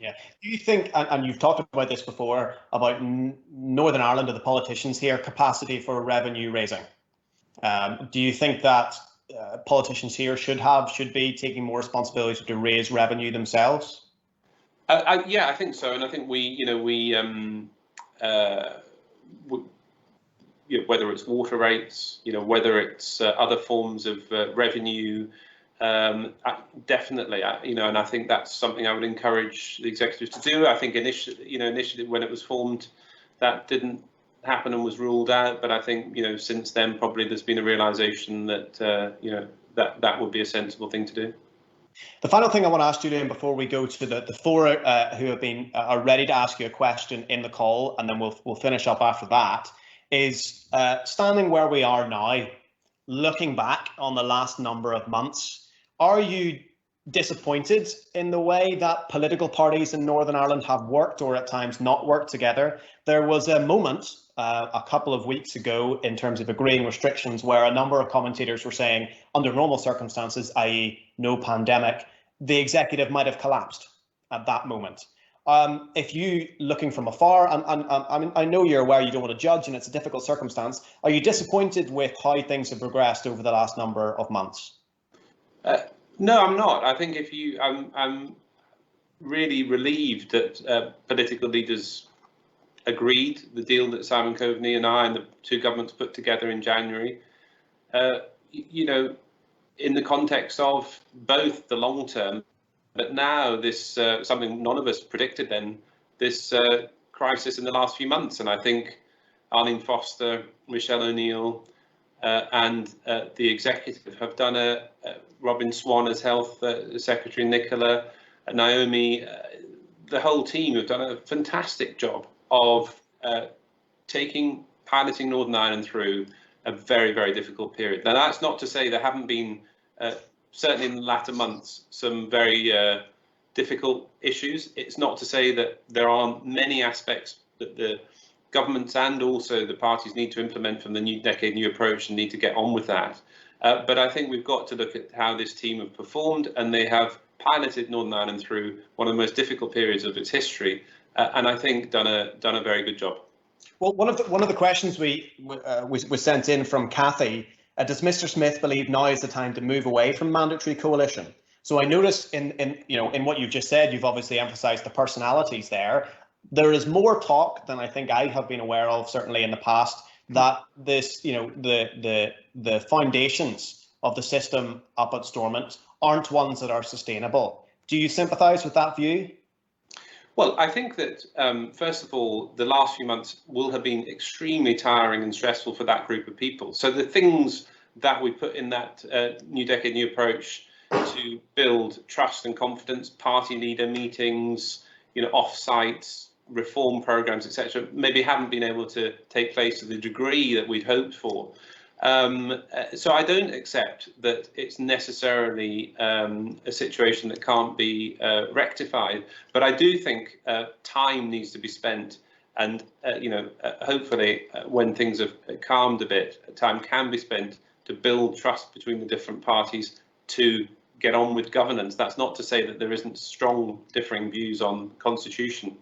Yeah. Do you think, and you've talked about this before, about Northern Ireland or the politicians here, capacity for revenue raising? Do you think that politicians here should be taking more responsibility to raise revenue themselves? Yeah, I think so, and I think whether it's water rates, whether it's other forms of revenue, definitely, and I think that's something I would encourage the executives to do. I think initially when it was formed, that didn't happen and was ruled out. But I think since then probably there's been a realisation that that would be a sensible thing to do. The final thing I want to ask Julian before we go to the four who are ready to ask you a question in the call, and then we'll finish up after that, is standing where we are now, looking back on the last number of months, are you disappointed in the way that political parties in Northern Ireland have worked, or at times not worked together? There was a moment a couple of weeks ago in terms of agreeing restrictions where a number of commentators were saying under normal circumstances, i.e. no pandemic, the executive might have collapsed at that moment. If you, looking from afar, and I know you're aware you don't want to judge and it's a difficult circumstance, are you disappointed with how things have progressed over the last number of months? No, I'm not. I think I'm really relieved that political leaders agreed the deal that Simon Coveney and I and the two governments put together in January. In the context of both the long term, but now this something none of us predicted then, this crisis in the last few months. And I think Arlene Foster, Michelle O'Neill, and the executive have done Robin Swan as Health Secretary, Nicola, Naomi, the whole team have done a fantastic job of piloting Northern Ireland through a very, very difficult period. Now, that's not to say there haven't been, certainly in the latter months, some very difficult issues. It's not to say that there aren't many aspects that the governments and also the parties need to implement from the new decade, new approach, and need to get on with that. But I think we've got to look at how this team have performed, and they have piloted Northern Ireland through one of the most difficult periods of its history, and I think done a very good job. Well, one of the questions we sent in from Kathy: does Mr. Smith believe now is the time to move away from mandatory coalition? So I noticed in what you've just said, you've obviously emphasised the personalities there. There is more talk than I think I have been aware of, certainly in the past, that this, the foundations of the system up at Stormont aren't ones that are sustainable. Do you sympathise with that view? Well, I think that, first of all, the last few months will have been extremely tiring and stressful for that group of people. So the things that we put in that new decade, new approach to build trust and confidence, party leader meetings, off-sites, reform programs, etc., maybe haven't been able to take place to the degree that we'd hoped for. So I don't accept that it's necessarily a situation that can't be rectified, but I do think time needs to be spent, and hopefully when things have calmed a bit, time can be spent to build trust between the different parties to get on with governance. That's not to say that there isn't strong differing views on constitution.